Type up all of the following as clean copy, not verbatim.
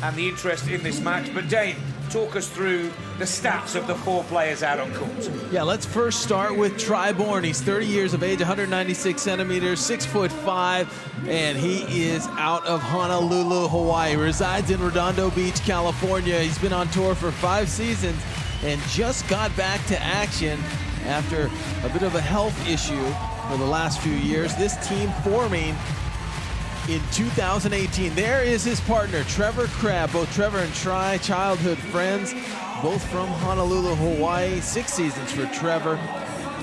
and the interest in this match. But Dane, talk us through the stats of the four players out on court. Yeah, let's first start with Bourne. He's 30 years of age, 196 centimeters, 6'5", and he is out of Honolulu, Hawaii. Resides in Redondo Beach, California. He's been on tour for 5 seasons and just got back to action after a bit of a health issue for the last few years. This team forming in 2018. There is his partner, Trevor Crabb. Both Trevor and Tri, childhood friends, both from Honolulu, Hawaii. 6 seasons for Trevor,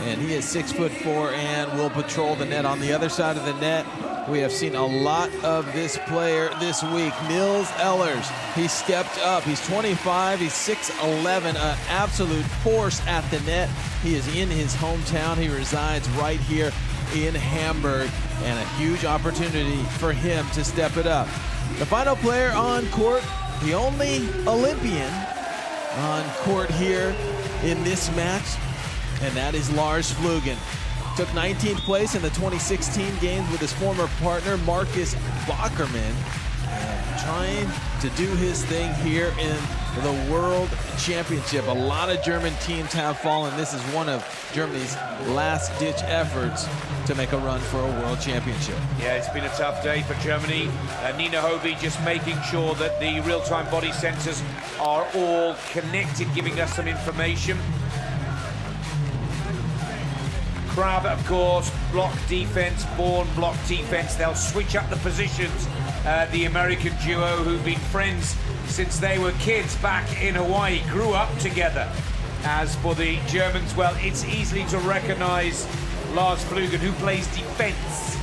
and he is 6'4" and will patrol the net. On the other side of the net, we have seen a lot of this player this week, Niels Ehlers. He stepped up. He's 25, he's 6'11", an absolute force at the net. He is in his hometown. He resides right here in Hamburg, and a huge opportunity for him to step it up. The final player on court, the only Olympian on court here in this match, and that is Lars Flüggen. Took 19th place in the 2016 games with his former partner, Marcus Bockerman, and trying to do his thing here in the World Championship. A lot of German teams have fallen. This is one of Germany's last-ditch efforts to make a run for a World Championship. Yeah, it's been a tough day for Germany. Nina Hobie just making sure that the real-time body sensors are all connected, giving us some information. Crabb, of course, block defense, Bourne block defense. They'll switch up the positions. The American duo who've been friends since they were kids back in Hawaii, grew up together. As for the Germans, well, it's easy to recognize Lars Flüggen, who plays defense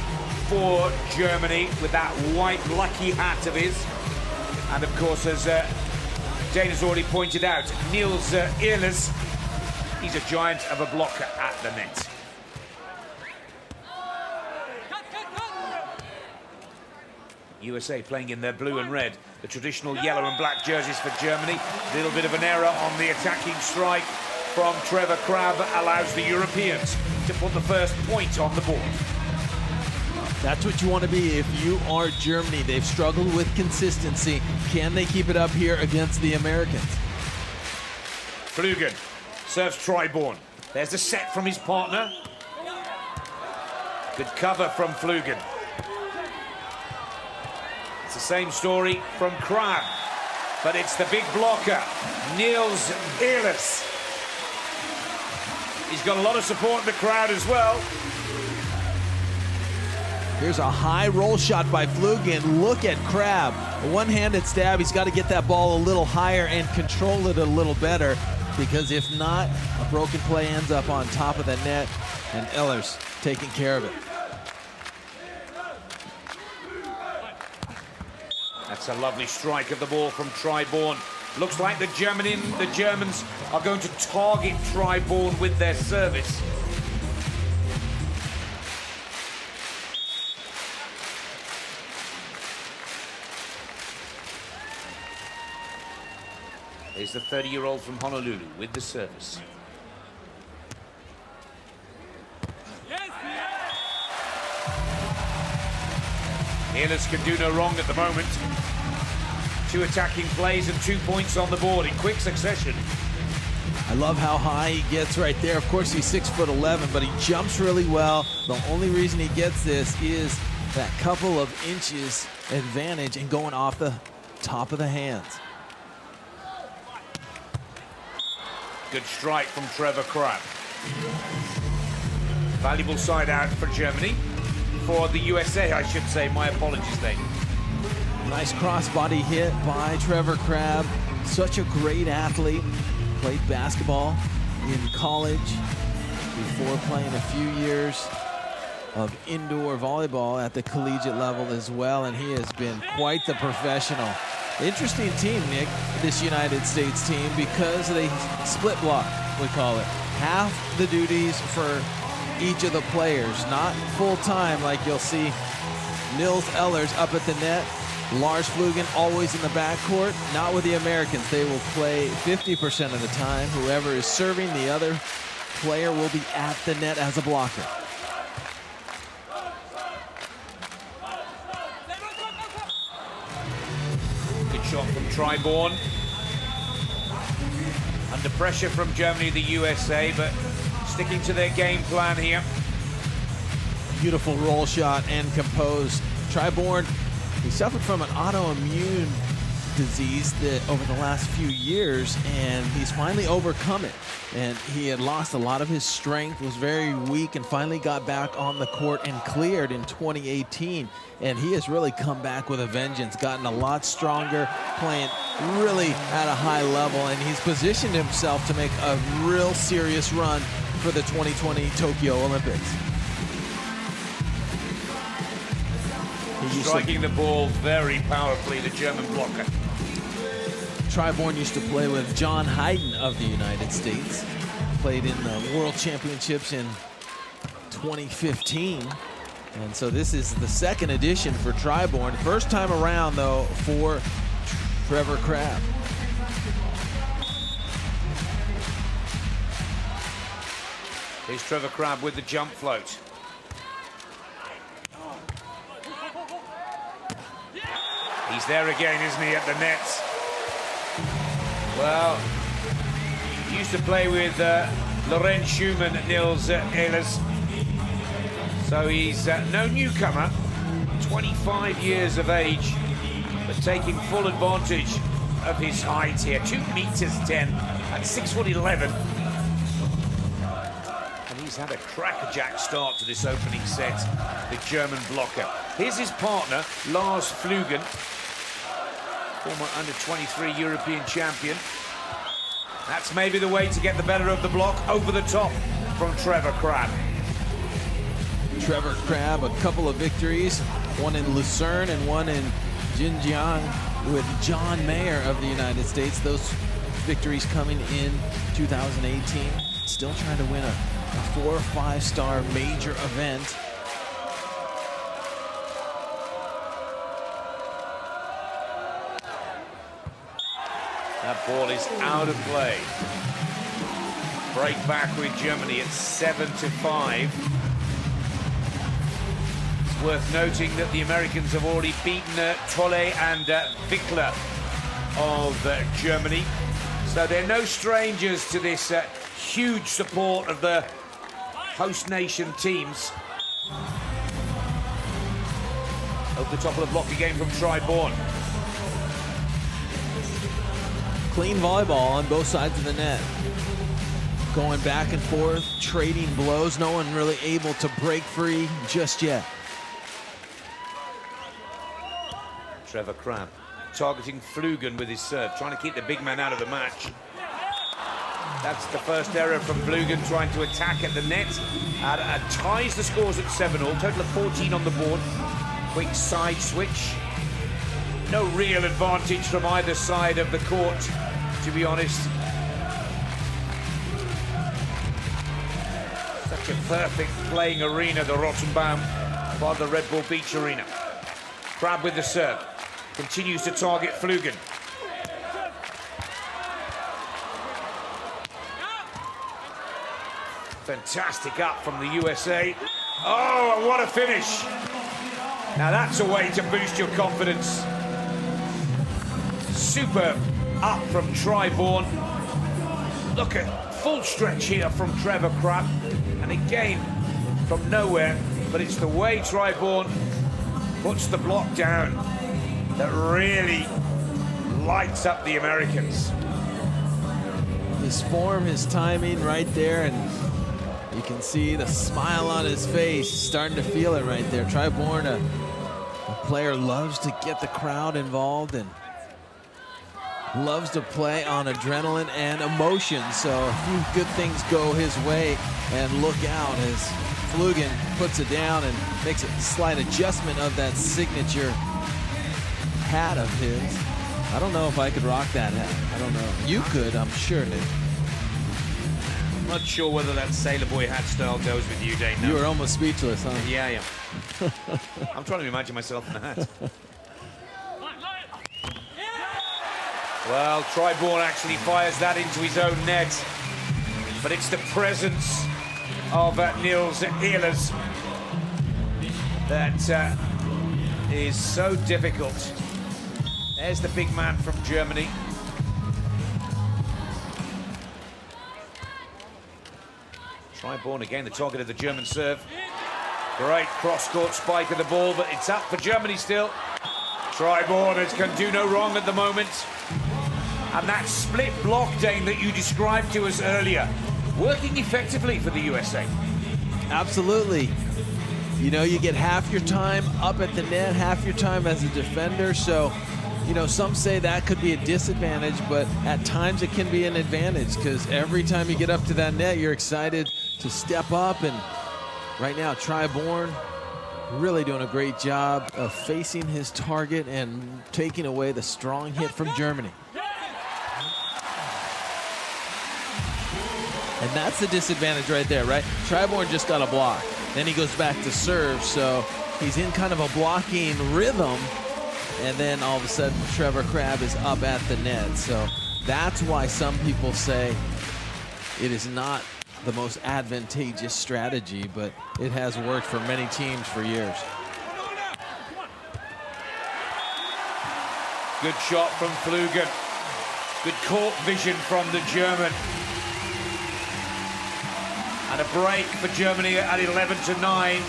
for Germany with that white lucky hat of his. And of course, as Dane has already pointed out, Niels Ehlers, he's a giant of a blocker at the net. USA playing in their blue and red, the traditional yellow and black jerseys for Germany. A little bit of an error on the attacking strike from Trevor Crabb allows the Europeans to put the first point on the board. That's what you want to be if you are Germany. They've struggled with consistency. Can they keep it up here against the Americans? Flüggen serves Bourne. There's the set from his partner. Good cover from Flüggen. It's the same story from Crabb, but it's the big blocker, Niels Ehlers. He's got a lot of support in the crowd as well. Here's a high roll shot by Flüggen. Look at Crabb. A one-handed stab. He's got to get that ball a little higher and control it a little better, because if not, a broken play ends up on top of the net, and Ehlers taking care of it. That's a lovely strike of the ball from Bourne. Looks like the Germans are going to target Bourne with their service. There's the 30-year-old from Honolulu with the service. Ehlers can do no wrong at the moment. 2 attacking plays and 2 points on the board in quick succession. I love how high he gets right there. Of course, he's 6'11", but he jumps really well. The only reason he gets this is that couple of inches advantage and going off the top of the hands. Good strike from Trevor Crabb. Valuable side out for Germany. For the USA, I should say. My apologies, Dane. Nice crossbody hit by Trevor Crabb. Such a great athlete. Played basketball in college before playing a few years of indoor volleyball at the collegiate level as well, and he has been quite the professional. Interesting team, Nick, this United States team, because they split block, we call it. Half the duties for each of the players, not full-time like you'll see Niels Ehlers up at the net. Lars Flüggen always in the backcourt. Not with the Americans. They will play 50% of the time. Whoever is serving, the other player will be at the net as a blocker. Good shot from Bourne. Under pressure from Germany, the USA, but sticking to their game plan here. Beautiful roll shot and composed. Bourne, he suffered from an autoimmune disease that over the last few years, and he's finally overcome it. And he had lost a lot of his strength, was very weak, and finally got back on the court and cleared in 2018. And he has really come back with a vengeance, gotten a lot stronger, playing really at a high level, and he's positioned himself to make a real serious run for the 2020 Tokyo Olympics. Striking the ball very powerfully, the German blocker. Bourne used to play with John Hayden of the United States. Played in the World Championships in 2015. And so this is the second edition for Bourne. First time around, though, for Trevor Crabb. Here's Trevor Crabb with the jump float. He's there again, isn't he, at the net? Well, he used to play with Lorenz Schumann, Nils Ehlers. So he's no newcomer, 25 years of age, but taking full advantage of his height here. 2 meters 10 at 6'11". And he's had a crackerjack start to this opening set, the German blocker. Here's his partner, Lars Flüggen, former under-23 European champion. That's maybe the way to get the better of the block, over the top from Trevor Crabb. Trevor Crabb, a couple of victories, one in Lucerne and one in Xinjiang with John Mayer of the United States. Those victories coming in 2018. Still trying to win a 4- or 5-star major event. That ball is out of play. Break back with Germany at 7-5. It's worth noting that the Americans have already beaten Tolle and Wickler of Germany. So they're no strangers to this huge support of the host nation teams. Over the top of the block again from Bourne. Clean volleyball on both sides of the net. Going back and forth, trading blows. No one really able to break free just yet. Trevor Crabb targeting Flüggen with his serve, trying to keep the big man out of the match. That's the first error from Flüggen, trying to attack at the net. Ties the scores at 7-all, total of 14 on the board. Quick side switch. No real advantage from either side of the court, to be honest. Such a perfect playing arena, the Rottenbaum, part of the Red Bull Beach Arena. Crabb with the serve. Continues to target Flüggen. Fantastic up from the USA. Oh, and what a finish. Now that's a way to boost your confidence. Superb up from Bourne. Look at full stretch here from Trevor Crabb. And again, from nowhere, but it's the way Bourne puts the block down that really lights up the Americans. His form, his timing right there, and you can see the smile on his face. Starting to feel it right there. Bourne, a player, loves to get the crowd involved and loves to play on adrenaline and emotion. So a few good things go his way, and look out as Flüggen puts it down and makes a slight adjustment of that signature hat of his. I don't know if I could rock that hat. I don't know. You could, I'm sure, Nick. I'm not sure whether that sailor boy hat style goes with you, Dane. No. You were almost speechless, huh? Yeah, I am. I'm trying to imagine myself in the hat. Well, Bourne actually fires that into his own net, but it's the presence of Nils Ehlers that is so difficult. There's the big man from Germany. Try Bourne again, the target of the German serve. Great cross-court spike of the ball, but it's up for Germany still. Try Bourne can do no wrong at the moment. And that split block, Dane, that you described to us earlier, working effectively for the USA. Absolutely. You know, you get half your time up at the net, half your time as a defender. So, you know, some say that could be a disadvantage, but at times it can be an advantage because every time you get up to that net, you're excited to step up. And right now, Try Bourne really doing a great job of facing his target and taking away the strong hit from Germany. And that's the disadvantage right there, right? Try Bourne just got a block. Then he goes back to serve, so he's in kind of a blocking rhythm. And then all of a sudden, Trevor Crabb is up at the net. So that's why some people say it is not the most advantageous strategy, but it has worked for many teams for years. Good shot from Flüggen. Good court vision from the German. And a break for Germany at 11-9.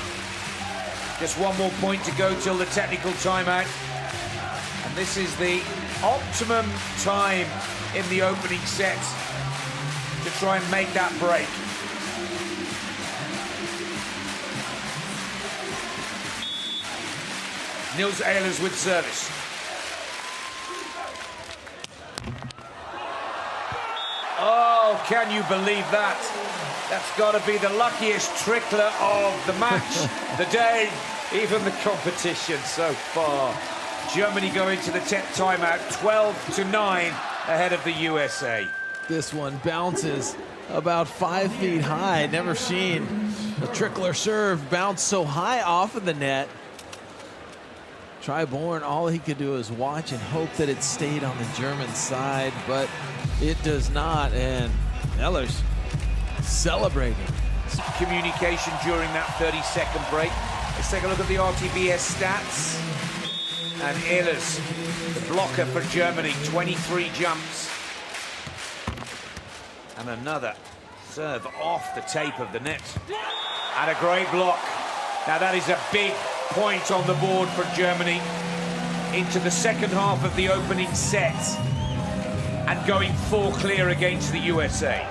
Just one more point to go till the technical timeout. And this is the optimum time in the opening set to try and make that break. Nils Ehlers with service. Oh, can you believe that? That's got to be the luckiest trickler of the match, the day, even the competition so far. Germany go into the 10th timeout, 12-9 ahead of the USA. This one bounces about 5 feet high. Never seen a trickler serve bounce so high off of the net. Try Bourne, all he could do is watch and hope that it stayed on the German side, but it does not, and Ehlers celebrating. Communication during that 30-second break. Let's take a look at the RTBS stats. And Ehlers, the blocker for Germany, 23 jumps. And another serve off the tape of the net. And a great block. Now that is a big point on the board for Germany into the second half of the opening set and going 4 clear against the USA.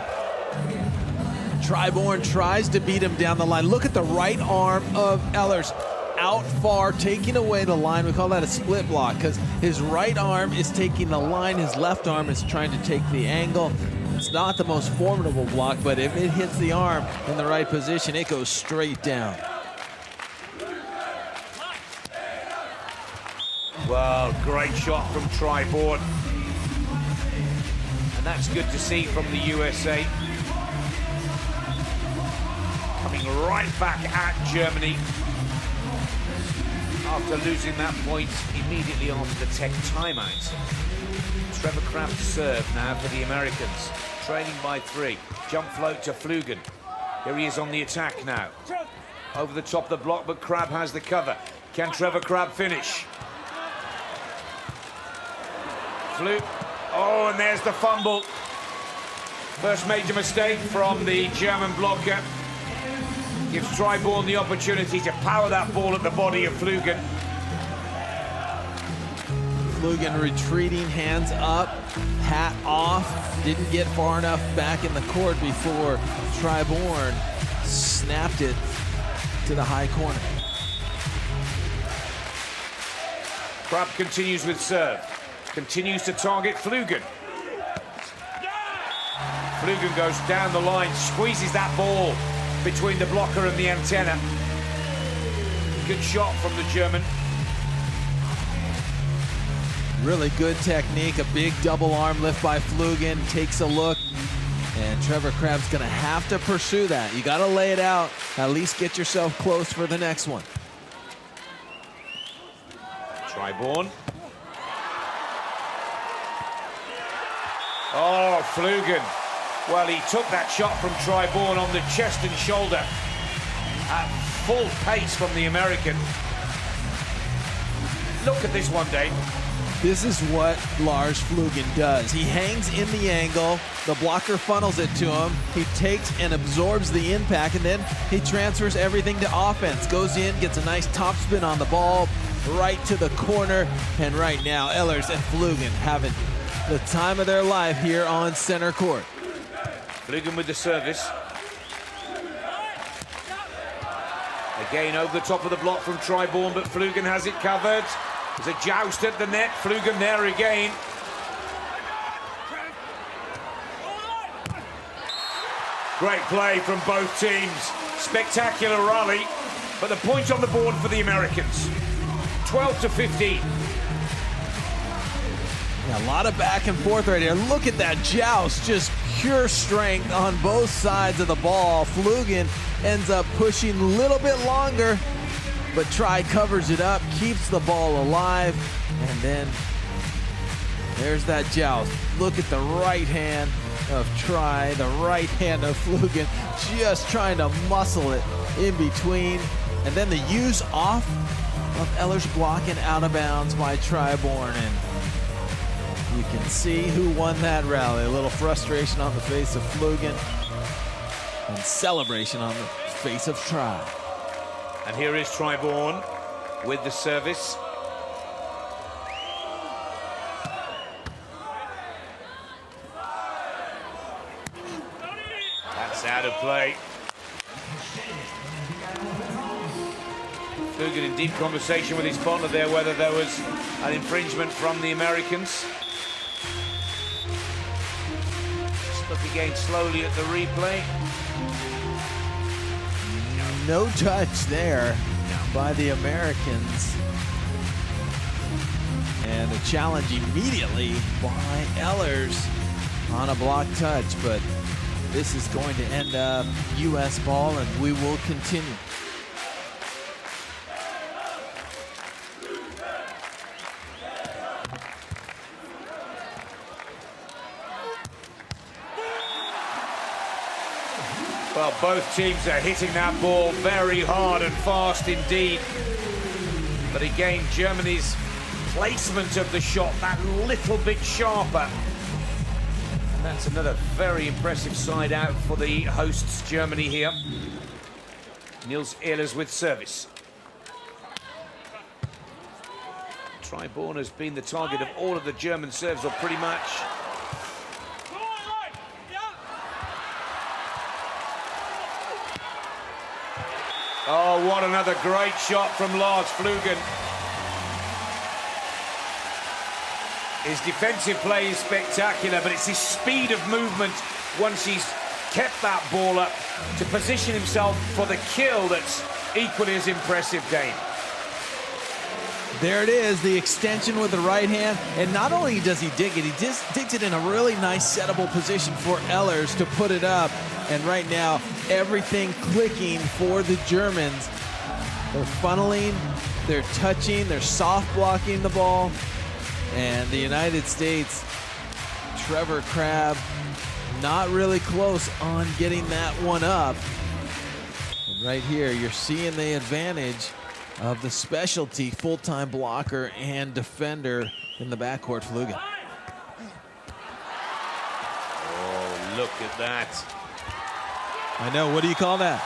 Try Bourne tries to beat him down the line. Look at the right arm of Ehlers. Out far, taking away the line. We call that a split block because his right arm is taking the line, his left arm is trying to take the angle. It's not the most formidable block, but if it hits the arm in the right position, it goes straight down. Well, great shot from Try Bourne. And that's good to see from the USA. Coming right back at Germany after losing that point immediately after the tech timeout. Trevor Crabb to serve now for the Americans. Trailing by 3. Jump float to Flüggen. Here he is on the attack now. Over the top of the block, but Crabb has the cover. Can Trevor Crabb finish? Oh, and there's the fumble. First major mistake from the German blocker. Gives Try Bourne the opportunity to power that ball at the body of Flüggen. Flüggen retreating, hands up, hat off. Didn't get far enough back in the court before Try Bourne snapped it to the high corner. Crabb continues with serve. Continues to target Flüggen. Flüggen goes down the line, squeezes that ball between the blocker and the antenna. Good shot from the German. Really good technique, a big double arm lift by Flüggen, takes a look, and Trevor Crabb's gonna have to pursue that. You gotta lay it out, at least get yourself close for the next one. Try Bourne. Oh, Flüggen. Well, he took that shot from Try Bourne on the chest and shoulder at full pace from the American. Look at this one, Dave. This is what Lars Flüggen does. He hangs in the angle, the blocker funnels it to him, he takes and absorbs the impact, and then he transfers everything to offense. Goes in, gets a nice topspin on the ball, right to the corner, and right now Ehlers and Flüggen having the time of their life here on center court. Flüggen with the service. Again over the top of the block from Bourne, but Flüggen has it covered. There's a joust at the net. Flüggen there again. Great play from both teams. Spectacular rally, but the point on the board for the Americans. 12-15. Yeah, a lot of back and forth right here. Look at that joust, just pure strength on both sides of the ball. Flüggen ends up pushing a little bit longer, but covers it up, keeps the ball alive, and then there's that joust. Look at the right hand of the right hand of Flüggen, just trying to muscle it in between, and then the use off of Ehlers blocking out of bounds by Bourne, and you can see who won that rally. A little frustration on the face of Flüggen and celebration on the face of Tri. And here is Bourne with the service. That's out of play. Flüggen in deep conversation with his partner there, whether there was an infringement from the Americans. Just look again slowly at the replay. No touch there by the Americans. And a challenge immediately by Ehlers on a block touch, but this is going to end up U.S. ball, and we will continue. Well, both teams are hitting that ball very hard and fast indeed. But again, Germany's placement of the shot that little bit sharper. And that's another very impressive side out for the hosts, Germany here. Niels Ehlers with service. Bourne has been the target of all of the German serves, or pretty much. Oh, what another great shot from Lars Flüggen. His defensive play is spectacular, but it's his speed of movement once he's kept that ball up to position himself for the kill that's equally as impressive, Dane. There it is, the extension with the right hand, and not only does he dig it, he just digs it in a really nice settable position for Ehlers to put it up. And right now, everything clicking for the Germans. They're funneling, they're touching, they're soft blocking the ball. And the United States, Crabb, not really close on getting that one up. And right here, you're seeing the advantage of the specialty full-time blocker and defender in the backcourt, Flüggen. Oh, look at that. I know, what do you call that?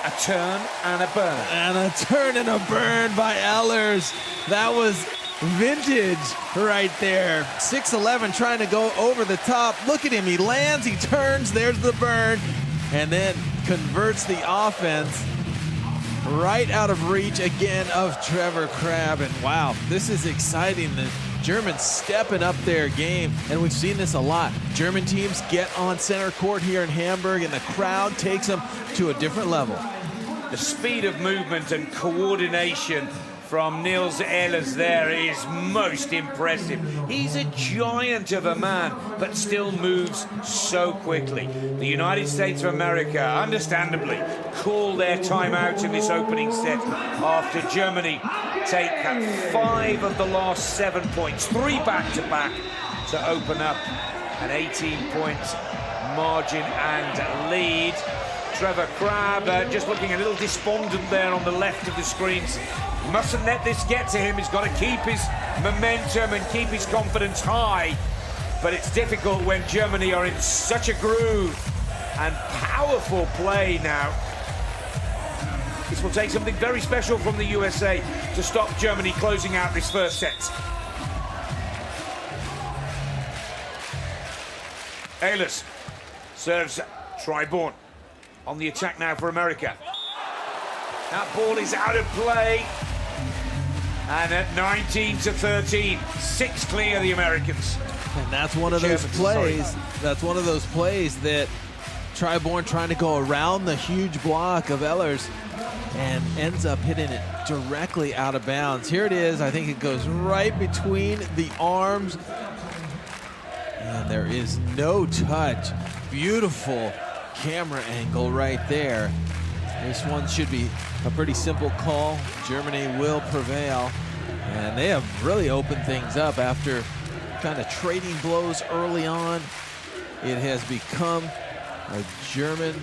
A turn and a burn. And a turn and a burn by Ehlers. That was vintage right there. 6'11", trying to go over the top. Look at him, he lands, he turns, there's the burn, and then converts the offense right out of reach again of Crabb. And wow, this is exciting. The Germans stepping up their game, and we've seen this a lot. German teams get on center court here in Hamburg, and the crowd takes them to a different level. The speed of movement and coordination from Niels Ehlers there is most impressive. He's a giant of a man, but still moves so quickly. The United States of America, understandably, call their timeout in this opening set after Germany take 5 of the last 7 points, 3 back-to-back, to open up an 18-point margin and lead. Crabb just looking a little despondent there on the left of the screens. Mustn't let this get to him. He's got to keep his momentum and keep his confidence high. But it's difficult when Germany are in such a groove. And powerful play now. This will take something very special from the USA to stop Germany closing out this first set. Ehlers serves Bourne. On the attack now for America. That ball is out of play. And at 19-13, 6 clear the Americans. And that's one of those plays. That's one of those plays that Bourne trying to go around the huge block of Ehlers and ends up hitting it directly out of bounds. Here it is. I think it goes right between the arms. And there is no touch. Beautiful camera angle right there. This one should be a pretty simple call. Germany will prevail. And they have really opened things up after kind of trading blows early on. It has become a German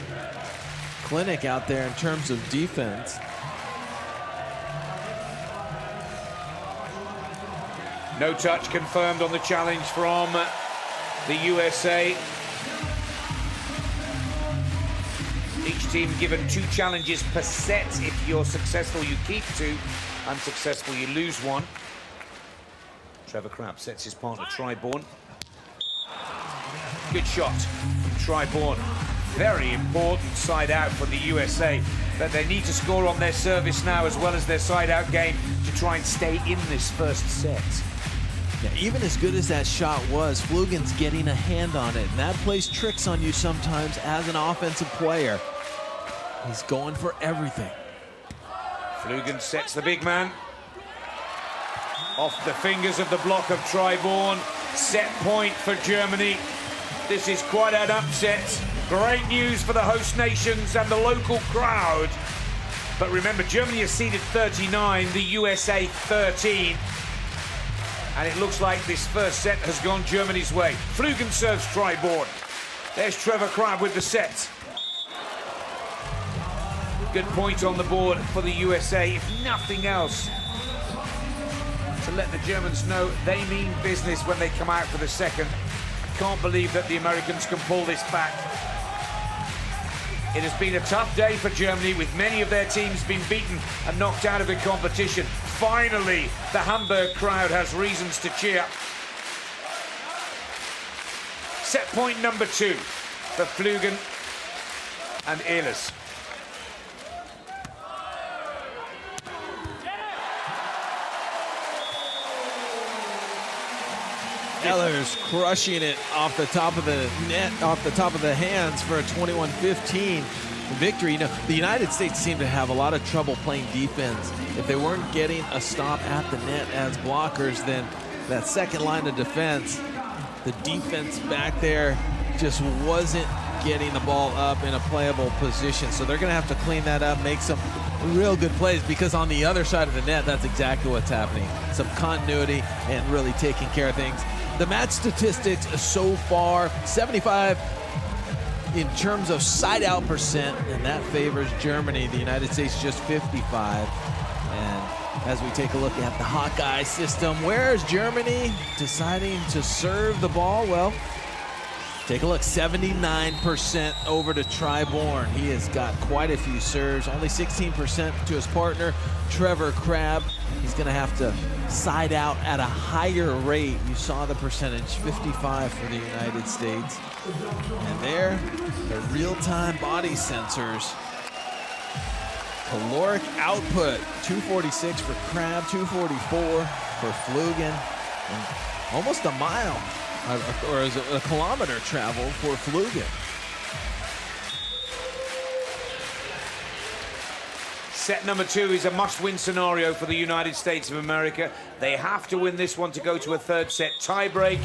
clinic out there in terms of defense. No touch confirmed on the challenge from the USA. Each team given 2 challenges per set. If you're successful, you keep 2. Unsuccessful, you lose 1. Crabb sets his partner, Bourne. Good shot from Bourne. Very important side out for the USA, that they need to score on their service now as well as their side out game to try and stay in this first set. Yeah, even as good as that shot was, Flüggen's getting a hand on it, and that plays tricks on you sometimes as an offensive player. He's going for everything. Flüggen sets the big man. Off the fingers of the block of Bourne. Set point for Germany. This is quite an upset. Great news for the host nations and the local crowd. But remember, Germany is seeded 39, the USA 13. And it looks like this first set has gone Germany's way. Flüggen serves Bourne. There's Crabb with the set. Good point on the board for the USA, if nothing else, to let the Germans know they mean business when they come out for the second. I can't believe that the Americans can pull this back. It has been a tough day for Germany, with many of their teams being beaten and knocked out of the competition. Finally, the Hamburg crowd has reasons to cheer. Set point number 2 for Flüggen and Ehlers. Ehlers crushing it off the top of the net, off the top of the hands for a 21-15 victory. You know, the United States seemed to have a lot of trouble playing defense. If they weren't getting a stop at the net as blockers, then that second line of defense, the defense back there just wasn't getting the ball up in a playable position. So they're going to have to clean that up, make some real good plays, because on the other side of the net, that's exactly what's happening. Some continuity and really taking care of things. The match statistics so far, 75 in terms of side out percent, and that favors Germany. The United States just 55. And as we take a look at the Hawkeye system, where is Germany deciding to serve the ball? Well, take a look, 79% over to Bourne. He has got quite a few serves, only 16% to his partner, Crabb. He's gonna have to side out at a higher rate. You saw the percentage, 55 for the United States. And there, the real-time body sensors. Caloric output, 246 for Crabb, 244 for Flüggen, and almost a mile, or is it a kilometer traveled for Flüggen. Set number 2 is a must-win scenario for the United States of America. They have to win this one to go to a third set tiebreak.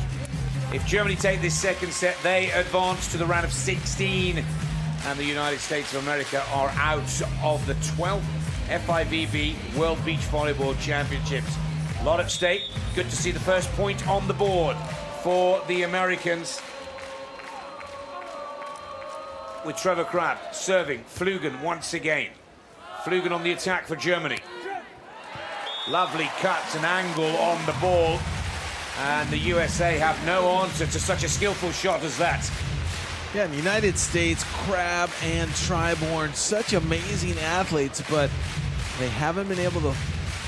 If Germany take this second set, they advance to the round of 16. And the United States of America are out of the 12th FIVB World Beach Volleyball Championships. A lot at stake. Good to see the first point on the board for the Americans. With Crabb serving Flüggen once again. Flüggen on the attack for Germany. Lovely cuts and angle on the ball. And the USA have no answer to such a skillful shot as that. Yeah, in the United States, Crabb and Bourne, such amazing athletes, but they haven't been able to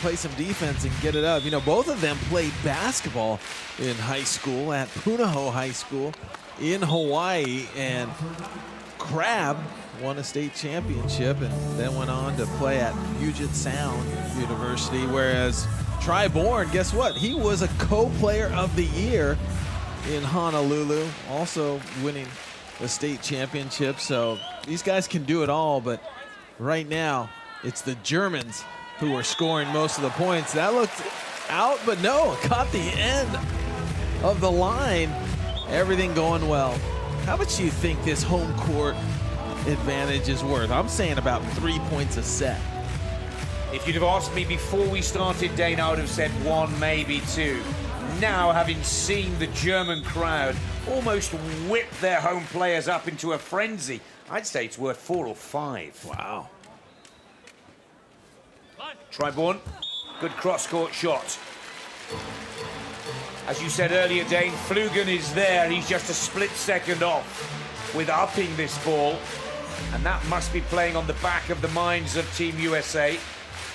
play some defense and get it up. You know, both of them played basketball in high school at Punahou High School in Hawaii, and Crabb won a state championship and then went on to play at Puget Sound University, whereas Bourne, guess what? He was a co-player of the year in Honolulu, also winning the state championship. So these guys can do it all, but right now it's the Germans who are scoring most of the points. That looked out, but no, caught the end of the line. Everything going well. How much do you think this home court advantage is worth? I'm saying about 3 points a set. If you'd have asked me before we started, Dane, I would have said 1, maybe 2. Now, having seen the German crowd almost whip their home players up into a frenzy, I'd say it's worth 4 or 5. Wow. Bourne, good cross-court shot. As you said earlier, Dane, Flüggen is there. He's just a split second off with upping this ball. And that must be playing on the back of the minds of Team USA.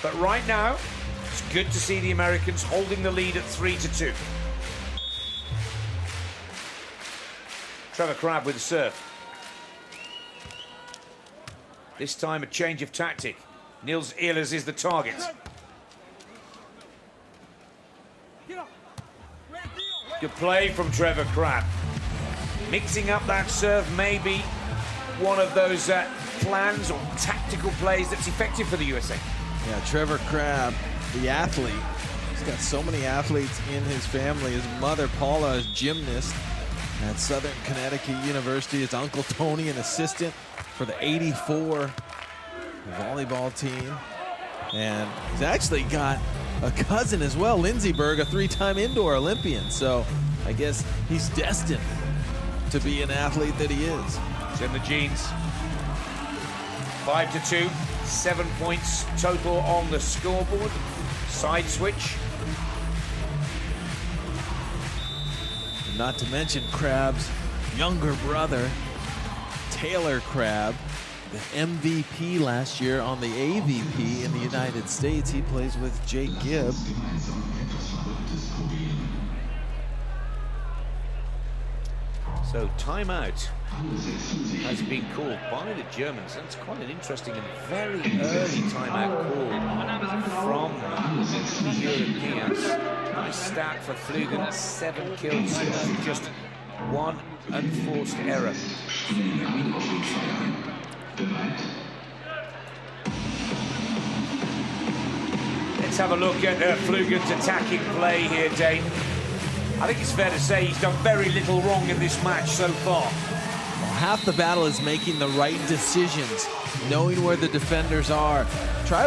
But right now, it's good to see the Americans holding the lead at 3-2. Trevor Crabb with the serve. This time a change of tactic. Niels Ehlers is the target. Good play from Trevor Crabb. Mixing up that serve, maybe one of those plans or tactical plays that's effective for the USA. Yeah, Trevor Crabb, the athlete. He's got so many athletes in his family. His mother, Paula, is gymnast at Southern Connecticut University. His uncle, Tony, an assistant for the '84 volleyball team. And he's actually got a cousin as well, Lindsey Berg, a 3-time indoor Olympian. So I guess he's destined to be an athlete that he is. It's in the genes. 5-2, 7 points total on the scoreboard. Side switch. And not to mention Crabb's younger brother, Taylor Crabb, the MVP last year on the AVP in the United States. He plays with Jake Gibb. So timeout has been called by the Germans. That's quite an interesting and very early timeout call from the Europeans. Nice stat for Flüggen, 7 kills, just 1 unforced error. Let's have a look at Flüggen's attacking play here, Dane. I think it's fair to say he's done very little wrong in this match so far. Well, half the battle is making the right decisions, knowing where the defenders are.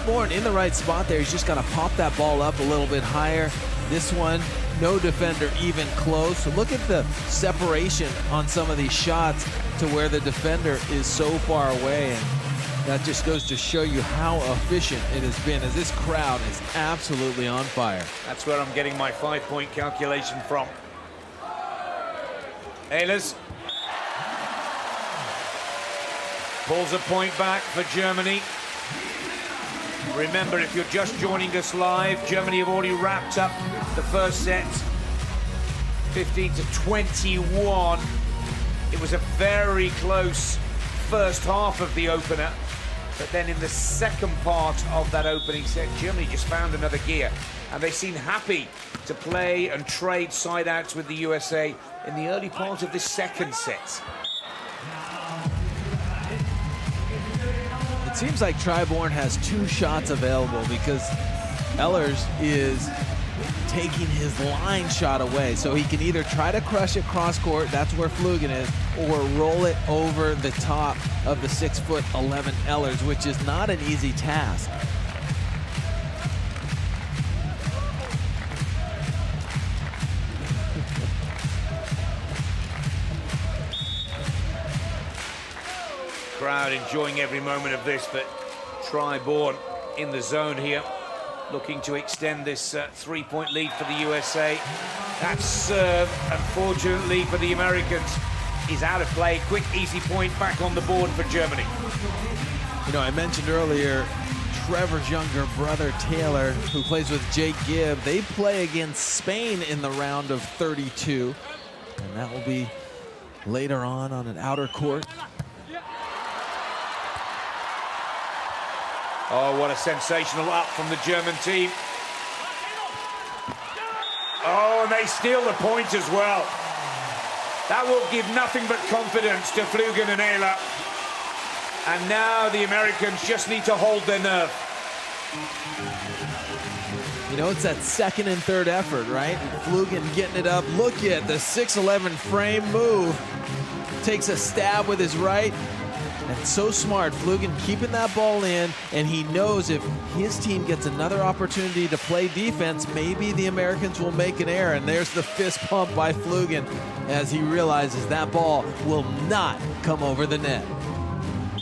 Bourne in the right spot there. He's just got to pop that ball up a little bit higher. This one, no defender even close. So look at the separation on some of these shots to where the defender is so far away. And that just goes to show you how efficient it has been, as this crowd is absolutely on fire. That's where I'm getting my 5-point calculation from. Ehlers pulls a point back for Germany. Remember, if you're just joining us live, Germany have already wrapped up the first set, 15-21. It was a very close first half of the opener, but then in the second part of that opening set, Germany just found another gear, and they seem happy to play and trade side outs with the USA in the early part of this second set. It seems like Bourne has 2 shots available because Ehlers is taking his line shot away. So he can either try to crush it cross court, that's where Flüggen is, or roll it over the top of the 6'11" Ehlers, which is not an easy task. Crowd enjoying every moment of this, but Bourne in the zone here. looking to extend this 3-point lead for the USA. That serve, unfortunately for the Americans, is out of play. Quick, easy point back on the board for Germany. You know, I mentioned earlier Trevor's younger brother, Taylor, who plays with Jake Gibb. They play against Spain in the round of 32, and that will be later on an outer court. Oh, what a sensational up from the German team. Oh, and they steal the point as well. That will give nothing but confidence to Flüggen and Ehlers. And now the Americans just need to hold their nerve. You know, it's that second and third effort, right? Flüggen getting it up. Look at the 6'11" frame move. Takes a stab with his right. And so smart, Flüggen keeping that ball in, and he knows if his team gets another opportunity to play defense, maybe the Americans will make an error. And there's the fist pump by Flüggen as he realizes that ball will not come over the net.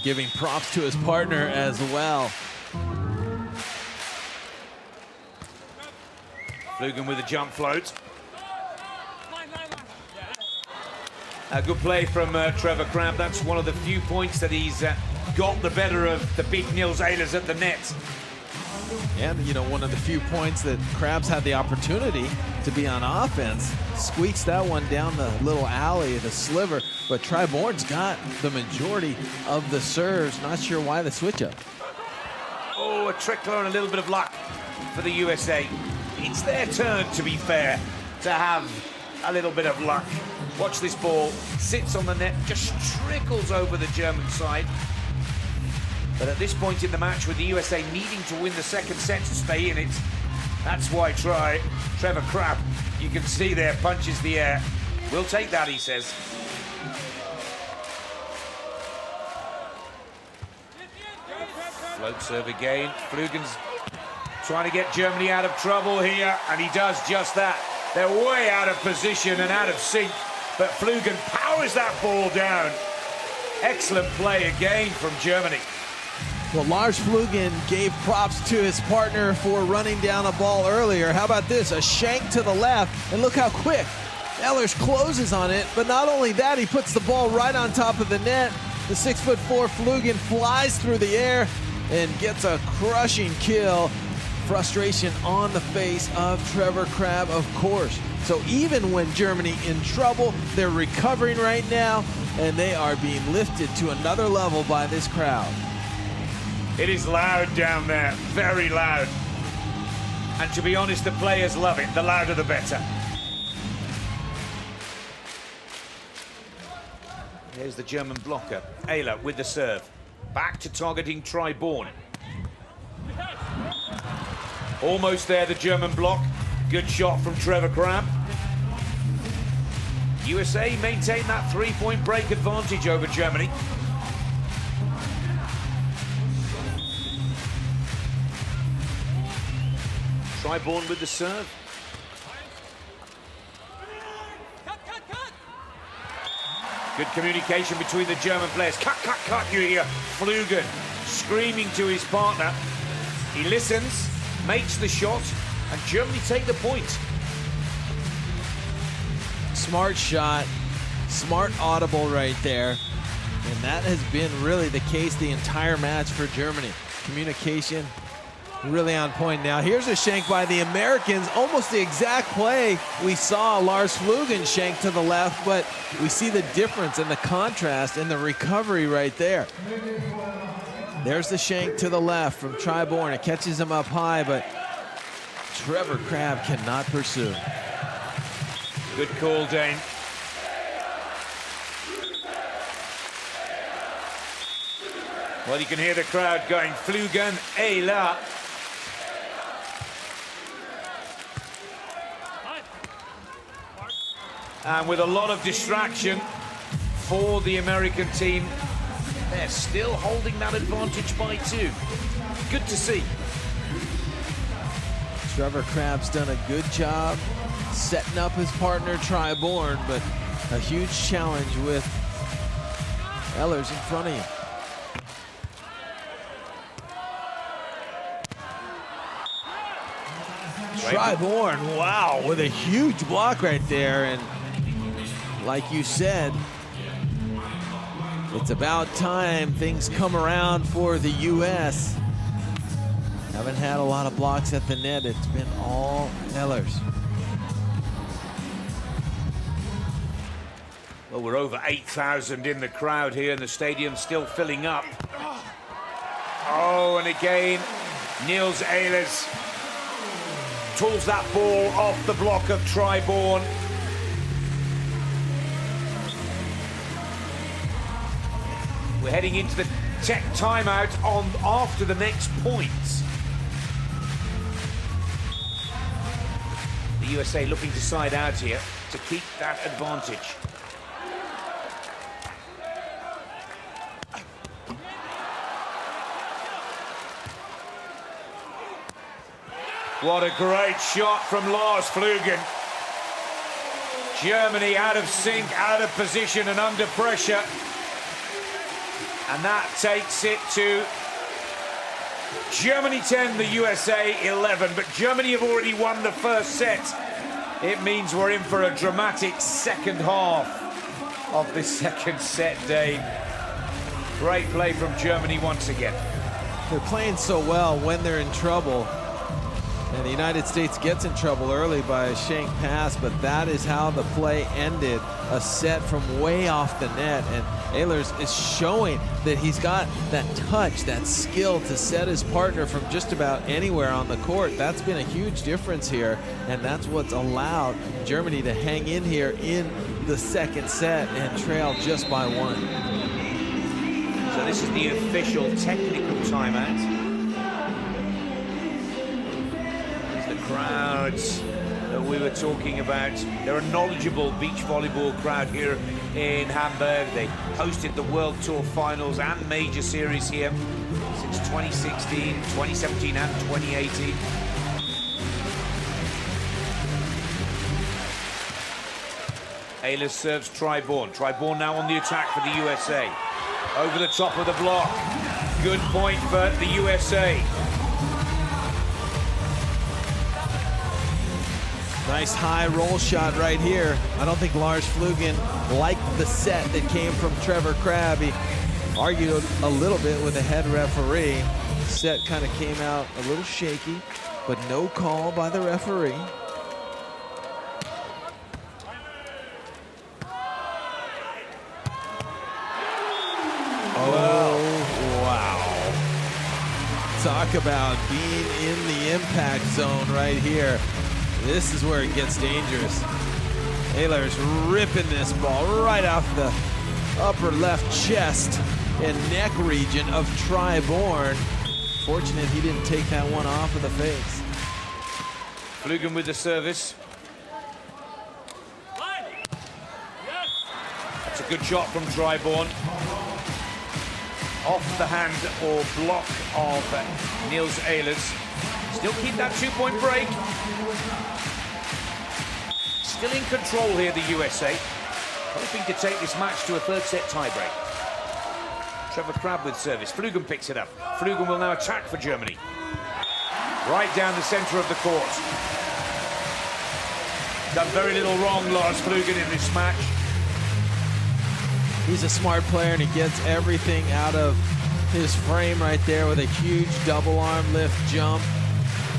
Giving props to his partner as well. Flüggen with a jump float. A good play from Trevor Crabb. That's one of the few points that he's got the better of the big Nils Ehlers at the net. And, you know, one of the few points that Crabb's had the opportunity to be on offense. Squeaks that one down the little alley, the sliver. But Bourne's got the majority of the serves. Not sure why the switch up. Oh, a trickler and a little bit of luck for the USA. It's their turn, to be fair, to have a little bit of luck. Watch this ball, sits on the net, just trickles over the German side. But at this point in the match, with the USA needing to win the second set to stay in it, that's why Trevor Crabb, you can see there, punches the air. We'll take that, he says. Float serve again. Flüggen's trying to get Germany out of trouble here, and he does just that. They're way out of position and out of sync, but Flüggen powers that ball down. Excellent play again from Germany. Well, Lars Flüggen gave props to his partner for running down a ball earlier. How about this? A shank to the left, and look how quick Ehlers closes on it. But not only that, he puts the ball right on top of the net. The 6'4" Flüggen flies through the air and gets a crushing kill. Frustration on the face of Trevor Crabb, of course. So even when Germany in trouble, they're recovering right now, and they are being lifted to another level by this crowd. It is loud down there, very loud. And to be honest, the players love it. The louder, the better. Here's the German blocker, Ehlers with the serve. Back to targeting Bourne. Almost there, the German block. Good shot from Trevor Crabb. USA maintain that 3-point break advantage over Germany. Bourne with the serve. Good communication between the German players. Cut, cut, cut, you hear Flüggen screaming to his partner. He listens, makes the shot, and Germany take the point. Smart shot, smart audible right there. And that has been really the case the entire match for Germany. Communication really on point. Now here's a shank by the Americans, almost the exact play we saw Lars Flüggen shank to the left, but we see the difference and the contrast in the recovery right there. There's the shank to the left from Bourne. It catches him up high, but Trevor Crabb cannot pursue. Good call, Dane. Well, you can hear the crowd going, Flüggen, Ehlers. And with a lot of distraction for the American team, they're still holding that advantage by 2. Good to see. Trevor Crabb's done a good job setting up his partner, Bourne, but a huge challenge with Ehlers in front of you. Bourne, wow, with a huge block right there. And like you said, it's about time things come around for the U.S. Haven't had a lot of blocks at the net. It's been all Ehlers. Well, we're over 8,000 in the crowd here, and the stadium's still filling up. Oh, and again, Niels Ehlers tools that ball off the block of Bourne. We're heading into the tech timeout after the next points. The USA looking to side out here to keep that advantage. What a great shot from Lars Flüggen. Germany out of sync, out of position and under pressure. And that takes it to Germany 10, the USA 11. But Germany have already won the first set. It means we're in for a dramatic second half of the second set, Dave. Great play from Germany once again. They're playing so well when they're in trouble. And the United States gets in trouble early by a shank pass, but that is how the play ended. A set from way off the net, and Ehlers is showing that he's got that touch, that skill to set his partner from just about anywhere on the court. That's been a huge difference here, and that's what's allowed Germany to hang in here in the second set and trail just by one. So this is the official technical timeout. Crowds that we were talking about. They're a knowledgeable beach volleyball crowd here in Hamburg. They hosted the World Tour Finals and Major Series here since 2016, 2017 and 2018. Ehlers serves Bourne. Bourne now on the attack for the USA. Over the top of the block. Good point for the USA. Nice high roll shot right here. I don't think Lars Flüggen liked the set that came from Crabb. He argued a little bit with the head referee. Set kind of came out a little shaky, but no call by the referee. Oh, wow. Talk about being in the impact zone right here. This is where it gets dangerous. Ehlers ripping this ball right off the upper left chest and neck region of Bourne. Fortunate he didn't take that one off of the face. Flüggen with the service. That's a good shot from Bourne. Off the hand or block of Niels Ehlers. Still keep that 2-point break. Still in control here, the USA. Hoping to take this match to a third set tiebreak. Crabb with service. Flüggen picks it up. Flüggen will now attack for Germany. Right down the center of the court. Done very little wrong, Lars Flüggen, in this match. He's a smart player and he gets everything out of his frame right there with a huge double arm lift jump.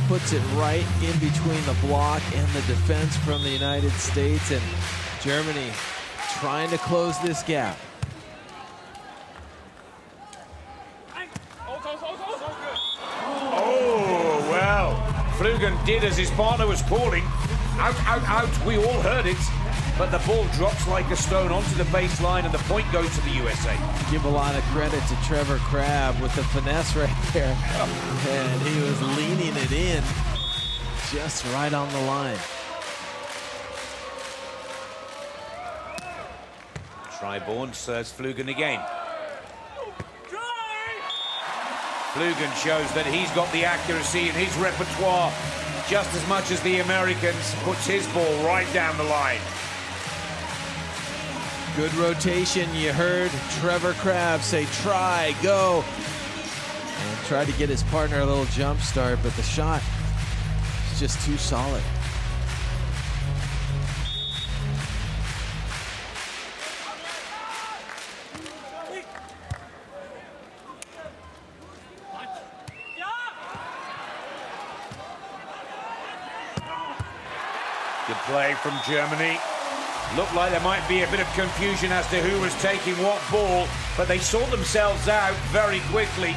Puts it right in between the block and the defense from the United States, and Germany trying to close this gap. Oh, well, Flüggen did as his partner was calling. Out, out, out, we all heard it. But the ball drops like a stone onto the baseline and the point goes to the USA. Give a lot of credit to Crabb with the finesse right there. And he was leaning it in just right on the line. Bourne serves Flüggen again. Flüggen shows that he's got the accuracy in his repertoire just as much as the Americans. Puts his ball right down the line. Good rotation. You heard Crabb say, try, go. And tried to get his partner a little jump start, but the shot just too solid. Good play from Germany. Looked like there might be a bit of confusion as to who was taking what ball, but they sort themselves out very quickly.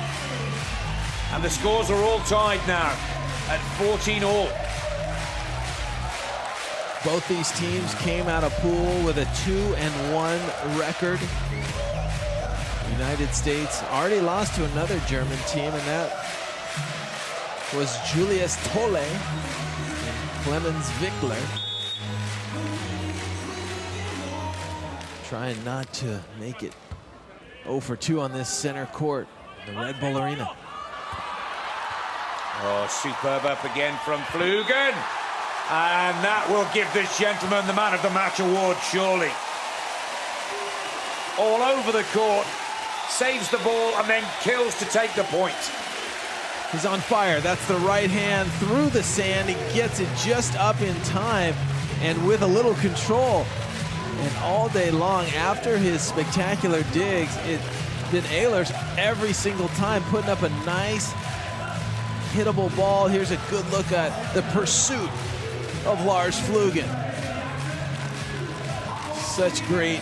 And the scores are all tied now at 14 all. Both these teams came out of pool with a 2-1 record. United States already lost to another German team, and that was Julius Tolle and Clemens Wickler. Trying not to make it 0 for 2 on this center court, the Red Bull Arena. Oh, superb up again from Flüggen. And that will give this gentleman the man of the match award, surely. All over the court, saves the ball and then kills to take the point. He's on fire. That's the right hand through the sand. He gets it just up in time and with a little control. And all day long, after his spectacular digs, it's been Ehlers every single time putting up a nice hittable ball. Here's a good look at the pursuit of Lars Flüggen. Such great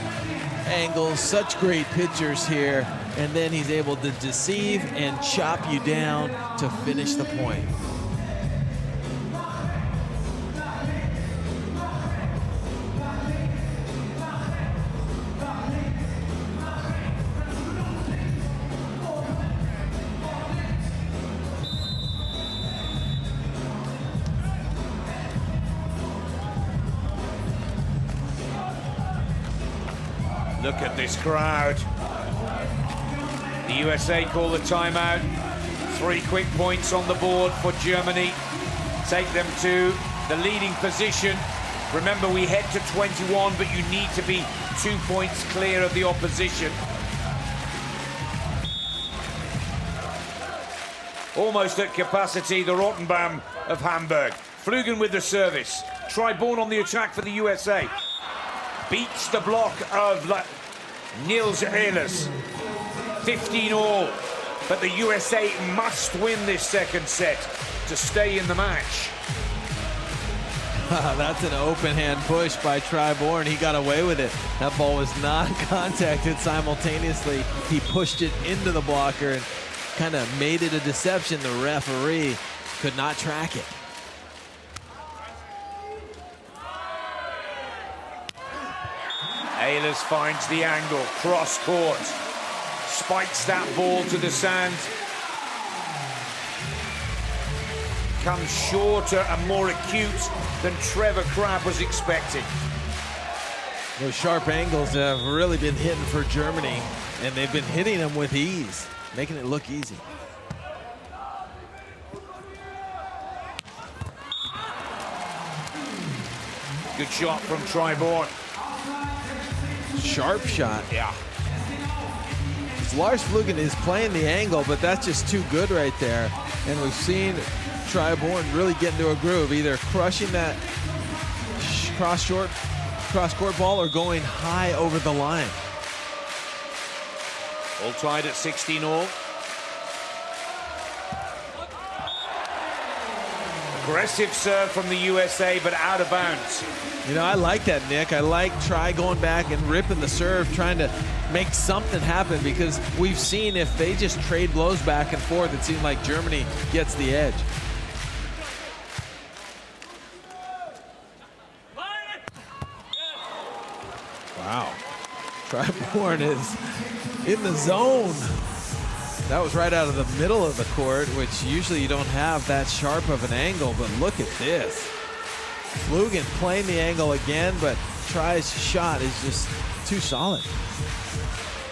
angles, such great pictures here. And then he's able to deceive and chop you down to finish the point. Look at this crowd. The USA call the timeout. 3 quick points on the board for Germany. Take them to the leading position. Remember, we head to 21, but you need to be 2 points clear of the opposition. Almost at capacity, the Rottenbaum of Hamburg. Flüggen with the service. Try Bourne on the attack for the USA. Beats the block of Niels Ehlers. 15 all. But the USA must win this second set to stay in the match. That's an open hand push by Bourne. He got away with it. That ball was not contacted simultaneously. He pushed it into the blocker and kind of made it a deception. The referee could not track it. Ehlers finds the angle, cross court, spikes that ball to the sand. Comes shorter and more acute than Trevor Crabb was expecting. Those sharp angles have really been hitting for Germany, and they've been hitting them with ease, making it look easy. Good shot from Bourne. Sharp shot. Yeah. Lars Flüggen is playing the angle, but that's just too good right there. And we've seen Bourne really get into a groove, either crushing that cross-court ball or going high over the line. All tied at 16 all. Aggressive serve from the USA, but out of bounds. You know, I like that, Nick. I like going back and ripping the serve, trying to make something happen, because we've seen if they just trade blows back and forth, it seems like Germany gets the edge. Wow. Bourne is in the zone. That was right out of the middle of the court, which usually you don't have that sharp of an angle, but look at this. Flüggen playing the angle again, but Try's shot is just too solid.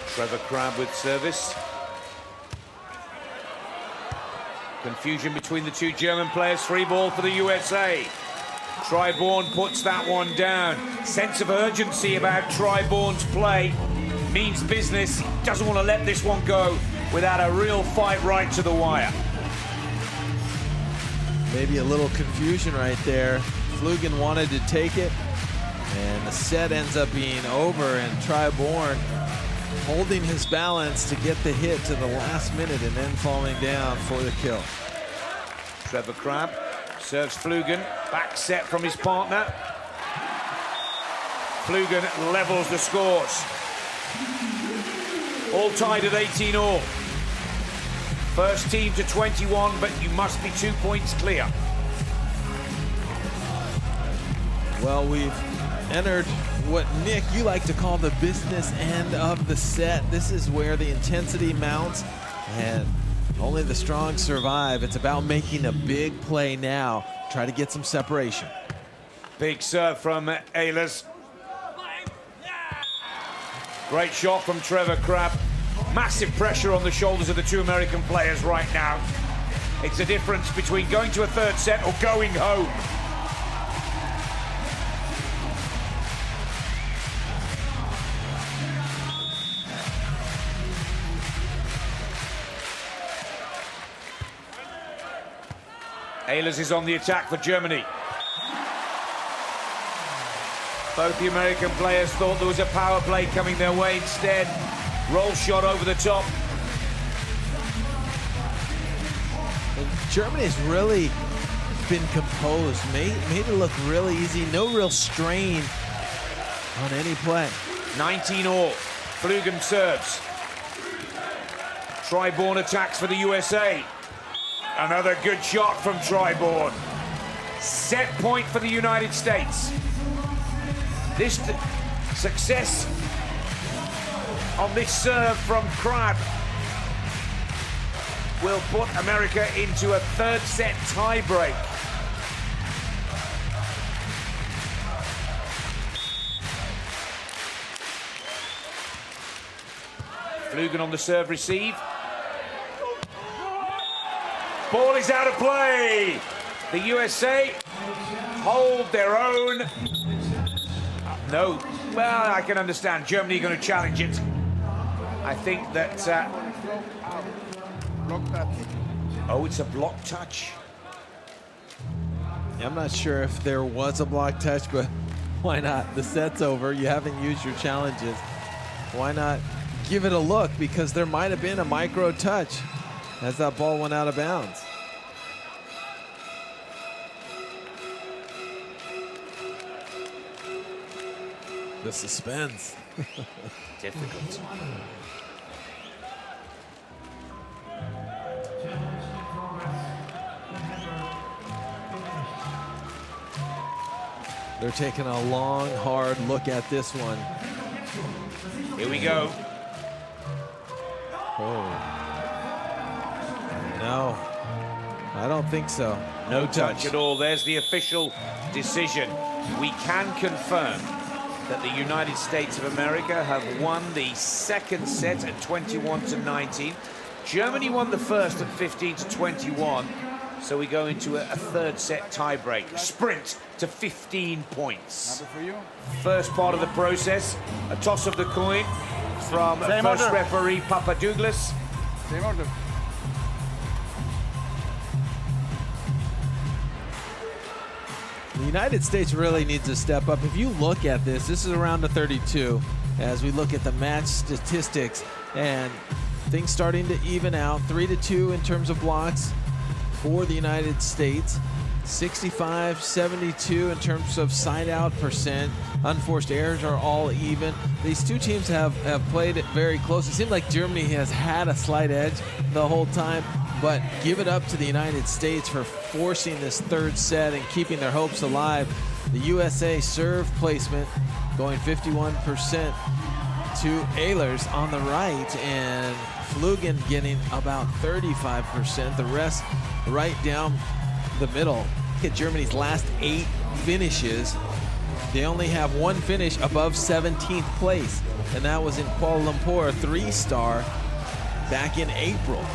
Trevor Crabb with service. Confusion between the two German players. Free ball for the USA. Bourne puts that one down. Sense of urgency about Bourne's play. Means business. Doesn't want to let this one go without a real fight right to the wire. maybe a little confusion right there. Flüggen wanted to take it, and the set ends up being over, and Bourne holding his balance to get the hit to the last minute and then falling down for the kill. Crabb serves Flüggen, back set from his partner. Flüggen levels the scores. All tied at 18-all. First team to 21, but you must be 2 points clear. Well, we've entered what, Nick, you like to call the business end of the set. This is where the intensity mounts and only the strong survive. It's about making a big play now. Try to get some separation. Big serve from Ehlers. Great shot from Crabb. Massive pressure on the shoulders of the two American players right now. It's a difference between going to a third set or going home. Ehlers is on the attack for Germany. Both the American players thought there was a power play coming their way. Instead, roll shot over the top. And Germany's really been composed, made it look really easy. No real strain on any play. 19-all. Flüggen serves. Bourne attacks for the USA. Another good shot from Bourne. Set point for the United States. This success on this serve from Crabb will put America into a third set tiebreak. Flüggen on the serve receive. Ball is out of play. The USA hold their own. No, well, I can understand. Germany going to challenge it. I think that... oh, it's a block touch. I'm not sure if there was a block touch, but why not? The set's over. You haven't used your challenges. Why not give it a look? Because there might have been a micro touch as that ball went out of bounds. The suspense. Difficult. They're taking a long, hard look at this one. Here we go. Oh. No, I don't think so. No touch at all. There's the official decision. We can confirm that the United States of America have won the second set at 21-19. Germany won the first at 15-21. So we go into a third set tiebreak. Sprint to 15 points. First part of the process, a toss of the coin from first referee Papa Douglas. Same order. The United States really needs to step up. If you look at this is around a 32 as we look at the match statistics and things starting to even out. 3-2 in terms of blocks for the United States. 65-72 in terms of side out percent. Unforced errors are all even. These two teams have played it very close. It seems like Germany has had a slight edge the whole time, but give it up to the United States for forcing this third set and keeping their hopes alive. The USA serve placement going 51% to Ehlers on the right, and Flüggen getting about 35%. The rest right down the middle. Look at Germany's last 8 finishes. They only have one finish above 17th place, and that was in Kuala Lumpur, a 3-star back in April.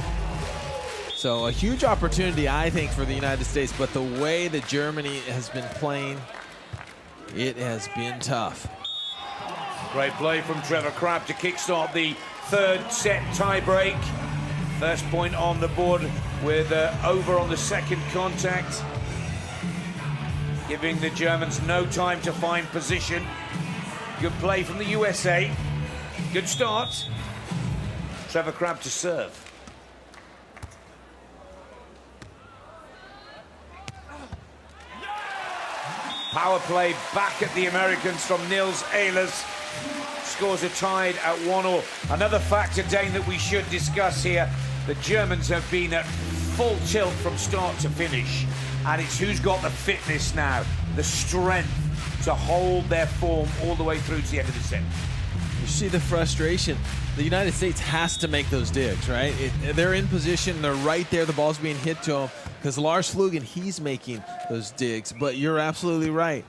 So a huge opportunity, I think, for the United States, but the way that Germany has been playing, it has been tough. Great play from Crabb to kickstart the third set tiebreak. First point on the board with over on the second contact, giving the Germans no time to find position. Good play from the USA. Good start. Trevor Crabb to serve. Power play back at the Americans from Nils Ehlers. Scores are tied at 1-1. Another factor, Dane, that we should discuss here. The Germans have been at full tilt from start to finish. And it's who's got the fitness now, the strength to hold their form all the way through to the end of the set. You see the frustration. The United States has to make those digs, right? They're in position, they're right there, the ball's being hit to them, because Lars Flüggen, he's making those digs. But you're absolutely right.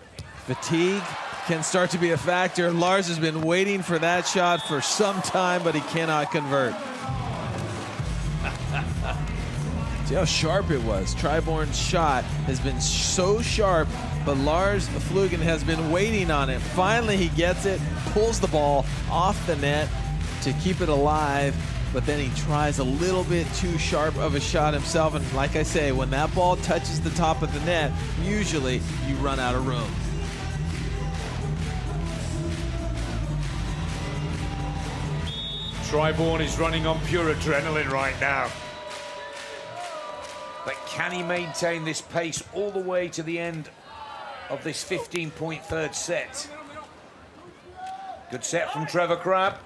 Fatigue can start to be a factor. Lars has been waiting for that shot for some time, but he cannot convert. See how sharp it was. Bourne's shot has been so sharp, but Lars Flüggen has been waiting on it. Finally, he gets it, pulls the ball off the net to keep it alive, but then he tries a little bit too sharp of a shot himself. And like I say, when that ball touches the top of the net, usually you run out of room. Bourne is running on pure adrenaline right now. But can he maintain this pace all the way to the end of this 15-point third set? Good set from Trevor Crabb.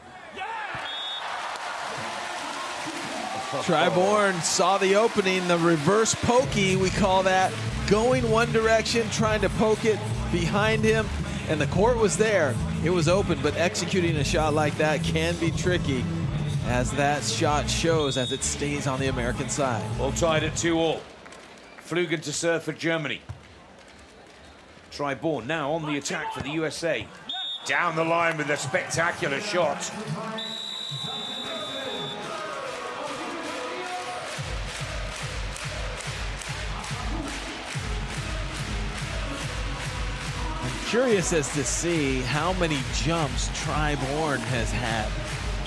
Bourne saw the opening, the reverse pokey, we call that. Going one direction, trying to poke it behind him, and the court was there. It was open, but executing a shot like that can be tricky, as that shot shows as it stays on the American side. All tied at 2-2. Flüggen to serve for Germany. Bourne now on the attack for the USA. Down the line with a spectacular shot. Curious as to see how many jumps Bourne has had.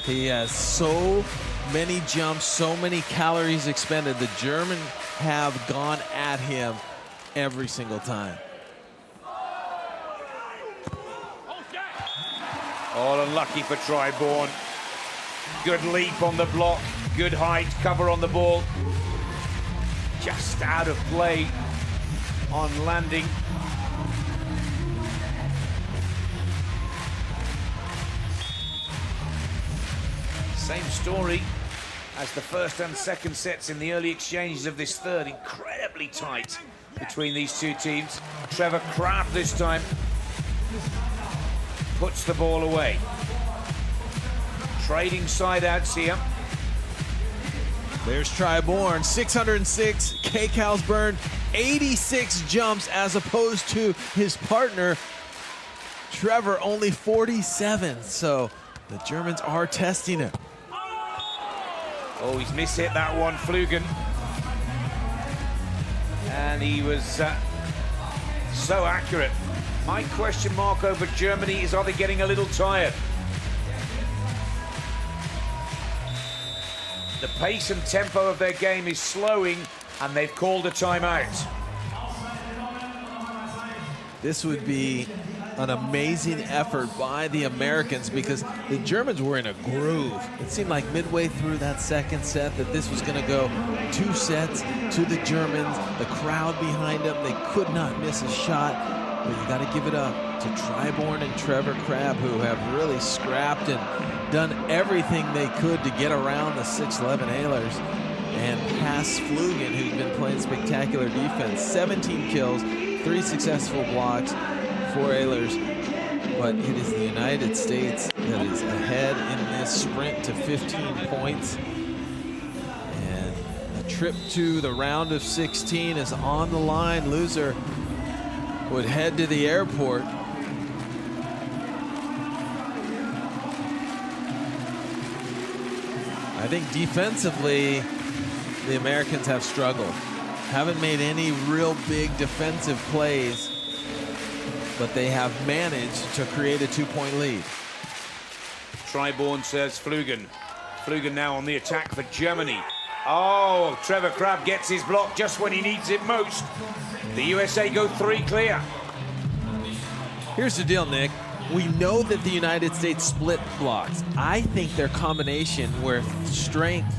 He has so many jumps, so many calories expended. The Germans have gone at him every single time. All unlucky for Bourne. Good leap on the block, good height, cover on the ball. Just out of play on landing. Same story as the first and second sets in the early exchanges of this third. Incredibly tight between these two teams. Trevor Crabb this time puts the ball away. Trading side outs here. There's Bourne, 606, kcals burned, 86 jumps as opposed to his partner, Trevor, only 47. So the Germans are testing it. Oh, he's mishit that one, Flüggen. And he was so accurate. My question mark over Germany is, are they getting a little tired? The pace and tempo of their game is slowing, and they've called a timeout. This would be an amazing effort by the Americans, because the Germans were in a groove. It seemed like midway through that second set that this was going to go 2 sets to the Germans. The crowd behind them, they could not miss a shot. But you got to give it up to Bourne and Trevor Crabb, who have really scrapped and done everything they could to get around the 6'11 Ehlers and past Flüggen, who's been playing spectacular defense. 17 kills, 3 successful blocks for Ehlers. But it is the United States that is ahead in this sprint to 15 points. And a trip to the round of 16 is on the line. Loser would head to the airport. I think defensively, the Americans have struggled. Haven't made any real big defensive plays, but they have managed to create a 2-point lead. Bourne says Flüggen. Flüggen now on the attack for Germany. Oh, Trevor Crabb gets his block just when he needs it most. The USA go 3 clear. Here's the deal, Nick. We know that the United States split blocks. I think their combination where strength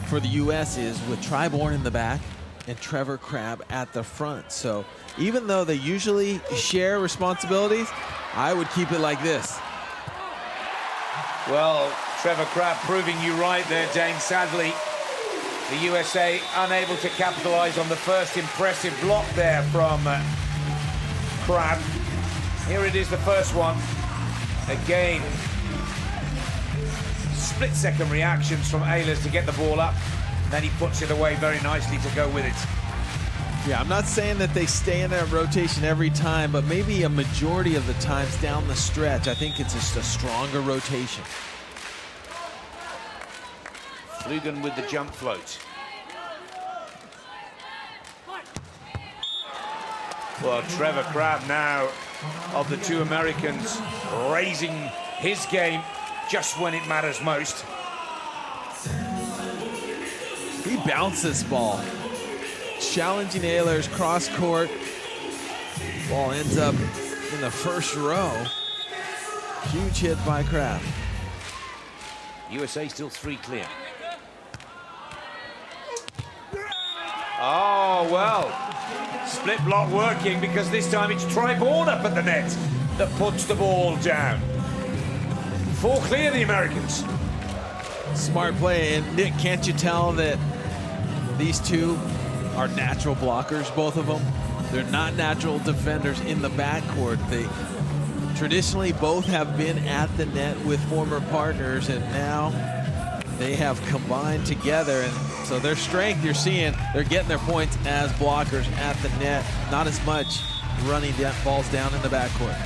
for the US is with Bourne in the back and Trevor Crabb at the front. So even though they usually share responsibilities, I would keep it like this. Well, Trevor Crabb proving you right there, Dane. Sadly, the USA unable to capitalize on the first impressive block there from Crabb. Here it is, the first one. Again, split-second reactions from Ehlers to get the ball up. Then he puts it away very nicely to go with it. Yeah, I'm not saying that they stay in that rotation every time, but maybe a majority of the times down the stretch, I think it's just a stronger rotation. Flüggen with the jump float. Well, Trevor Crabb now, of the 2 Americans, raising his game just when it matters most. He bounced this ball. Challenging Ehlers cross court. Ball ends up in the first row. Huge hit by Crabb. USA still 3 clear. Oh, well. Split block working because this time it's Bourne up at the net that puts the ball down. 4 clear, the Americans. Smart play. And Nick, can't you tell that these two are natural blockers, both of them? They're not natural defenders in the backcourt. They traditionally both have been at the net with former partners, and now they have combined together. And so their strength, you're seeing, they're getting their points as blockers at the net, not as much running balls down in the backcourt.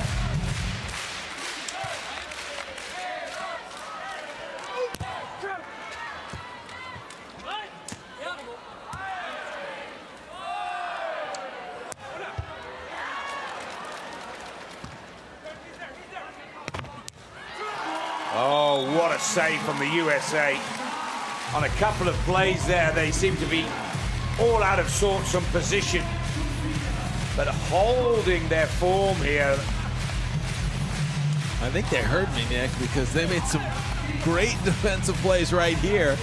Oh, what a save from the USA. On a couple of plays there, they seem to be all out of sorts on position, but holding their form here. I think they hurt me, Nick, because they made some great defensive plays right here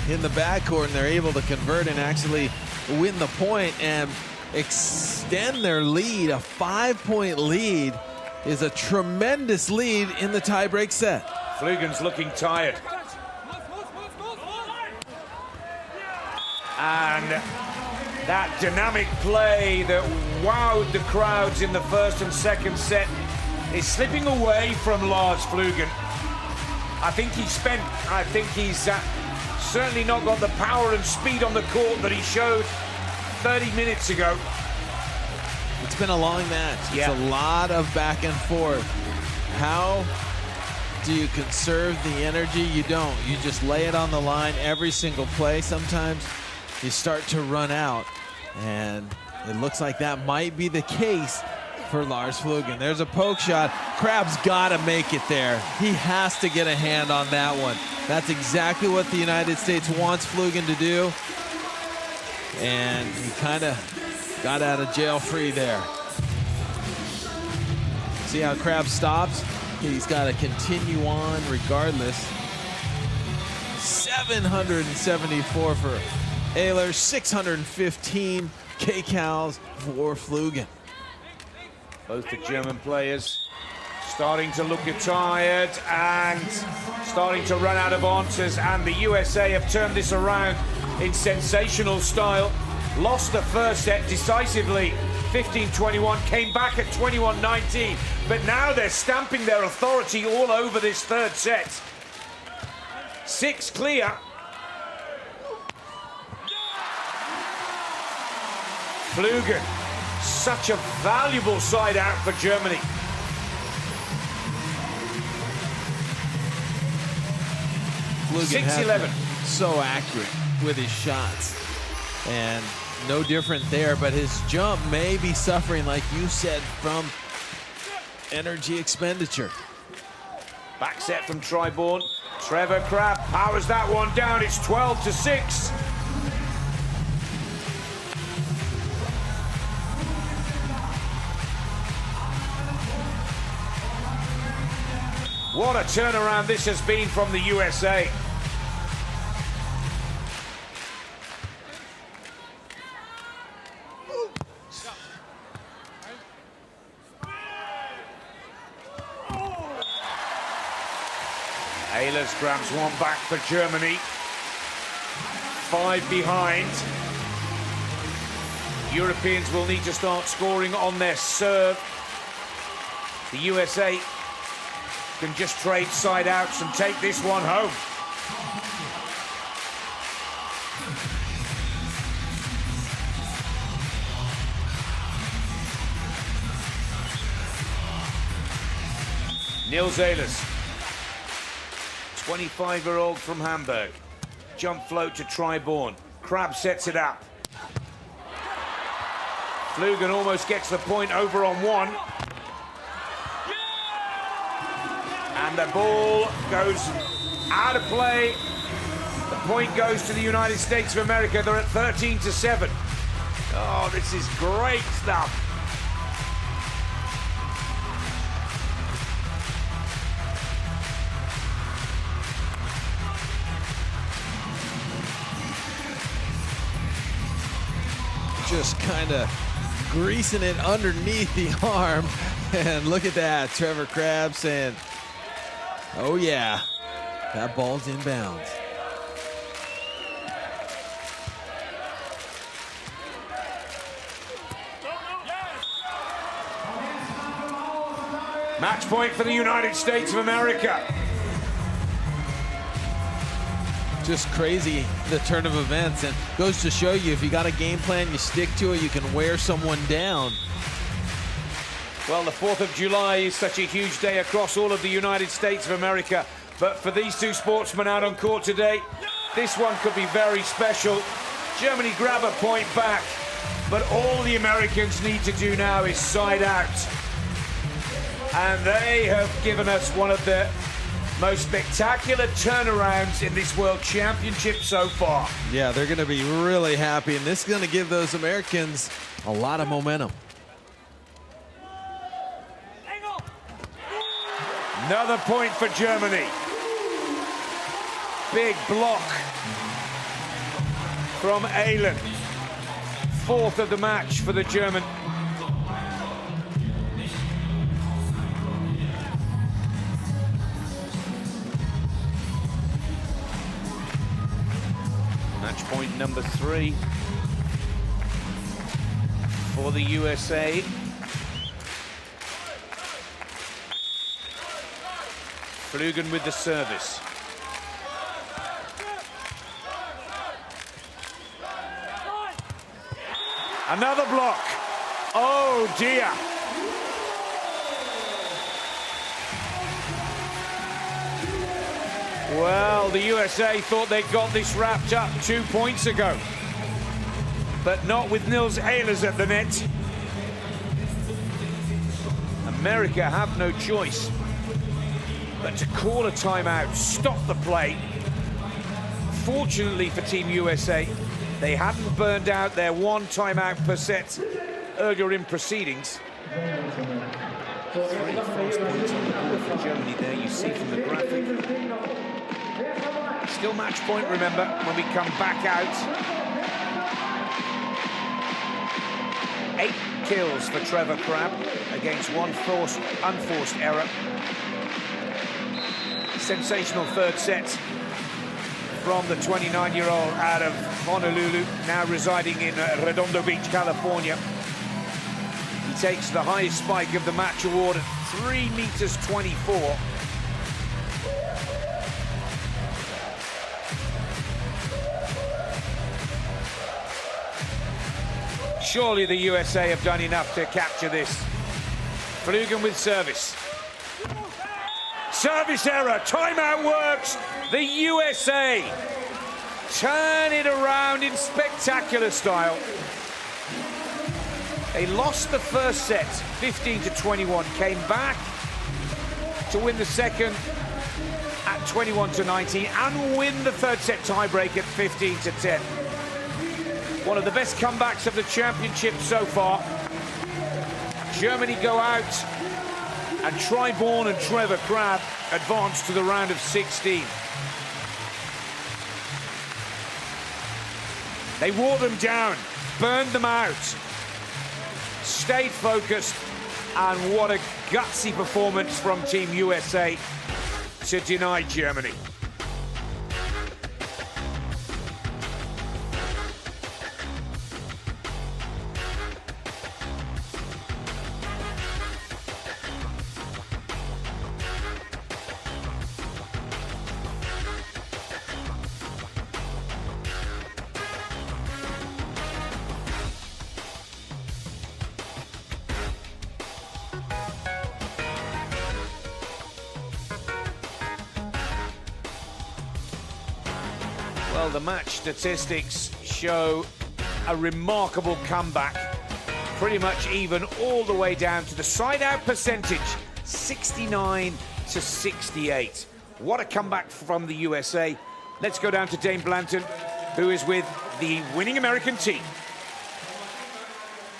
in the backcourt, and they're able to convert and actually win the point and extend their lead. A 5-point lead is a tremendous lead in the tie-break set. Flüggen's looking tired. And that dynamic play that wowed the crowds in the first and second set is slipping away from Lars Flüggen. I think he's certainly not got the power and speed on the court that he showed 30 minutes ago. It's been a long match. Yeah. It's a lot of back and forth. How do you conserve the energy? You don't. You just lay it on the line every single play. Sometimes you start to run out, and it looks like that might be the case for Lars Flüggen. There's a poke shot. Crabb's got to make it there. He has to get a hand on that one. That's exactly what the United States wants Flüggen to do, and he kind of got out of jail free there. See how Crabb stops? He's got to continue on regardless. 774 for Ehlers, 615 kcals for Flüggen. Both the German players starting to look tired and starting to run out of answers, and the USA have turned this around in sensational style. Lost the first set decisively, 15-21, came back at 21-19, but now they're stamping their authority all over this third set. 6 clear. Flüggen, such a valuable side out for Germany. Flüggen 6-11. So accurate with his shots, and no different there, but his jump may be suffering, like you said, from energy expenditure. Back set from Bourne. Trevor Crabb powers that one down. It's 12-6. What a turnaround this has been from the USA. Ehlers grabs one back for Germany. 5 behind. Europeans will need to start scoring on their serve. The USA can just trade side outs and take this one home. Nils Ehlers, 25-year-old from Hamburg. Jump float to try Bourne. Crabb sets it up. Flüggen almost gets the point over on one. And the ball goes out of play. The point goes to the United States of America. They're at 13-7. Oh, this is great stuff. Just kind of greasing it underneath the arm. And look at that, Trevor Crabb saying, oh yeah, that ball's in bounds. Match point for the United States of America. Just crazy, the turn of events, and goes to show you if you got a game plan, you stick to it, you can wear someone down. Well, the 4th of July is such a huge day across all of the United States of America, but for these two sportsmen out on court today, this one could be very special. Germany grab a point back, but all the Americans need to do now is side out. And they have given us one of the most spectacular turnarounds in this World Championship so far. Yeah, they're going to be really happy, and this is going to give those Americans a lot of momentum. Another point for Germany. Big block from Ehlers. 4th of the match for the German. Match point number 3 for the USA. Flüggen with the service. Another block. Oh dear. Well, the USA thought they got this wrapped up 2 points ago, but not with Nils Ehlers at the net. America have no choice but to call a timeout, stop the play. Fortunately for Team USA, they hadn't burned out their 1 timeout per set earlier in proceedings. 3 false points on the board for Germany there, you see from the graphic. Still match point, remember, when we come back out. 8 kills for Trevor Crabb against 1 unforced error. Sensational 3rd set from the 29-year-old out of Honolulu, now residing in Redondo Beach, California. He takes the highest spike of the match award at 3.24 meters. Surely the USA have done enough to capture this. Flüggen with service. Service error, timeout works. The USA turn it around in spectacular style. They lost the 1st set, 15-21, came back to win the 2nd at 21-19 and win the 3rd set tiebreak at 15-10. One of the best comebacks of the championship so far. Germany go out and Bourne and Trevor Crabb advance to the round of 16. They wore them down, burned them out, stayed focused, and what a gutsy performance from Team USA to deny Germany. Well, the match statistics show a remarkable comeback, pretty much even all the way down to the side-out percentage, 69 to 68. What a comeback from the USA. Let's go down to Dane Blanton, who is with the winning American team.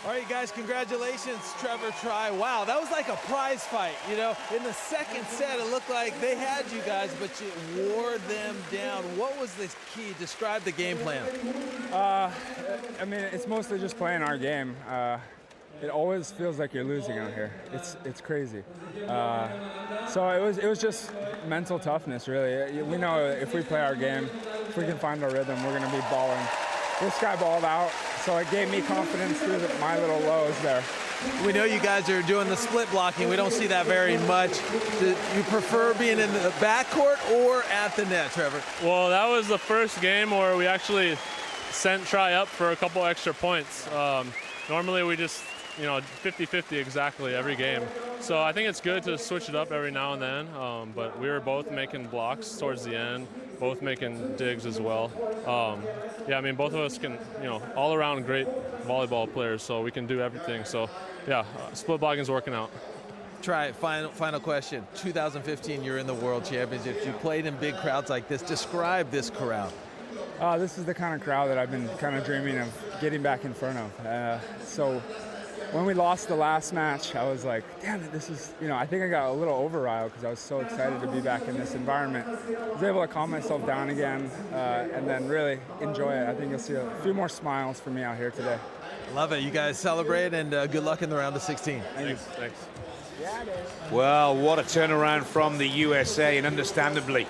All right, guys, congratulations, Trevor Try. Wow, that was like a prize fight, you know. In the second set, it looked like they had you guys, but you wore them down. What was the key? Describe the game plan. I mean, it's mostly just playing our game. It always feels like you're losing out here. It's crazy. So it was just mental toughness, really. We know if we play our game, if we can find our rhythm, we're going to be balling. This guy balled out, so it gave me confidence through my little lows there. We know you guys are doing the split blocking. We don't see that very much. Do you prefer being in the backcourt or at the net, Trevor? Well, that was the first game where we actually sent Try up for a couple extra points. Normally we just, 50-50 exactly every game. So I think it's good to switch it up every now and then, but we were both making blocks towards the end, both making digs as well. Yeah, I mean, both of us can, all around great volleyball players, so we can do everything. So yeah, split blocking is working out. Try final question. 2015, you're in the World Championships. You played in big crowds like this. Describe this crowd. This is the kind of crowd that I've been kind of dreaming of getting back in front of. So when we lost the last match, I was like, damn it, this is, I think I got a little overriled because I was so excited to be back in this environment. I was able to calm myself down again and then really enjoy it. I think you'll see a few more smiles from me out here today. Love it. You guys celebrate, and good luck in the round of 16. Thanks. Well, what a turnaround from the USA, and understandably,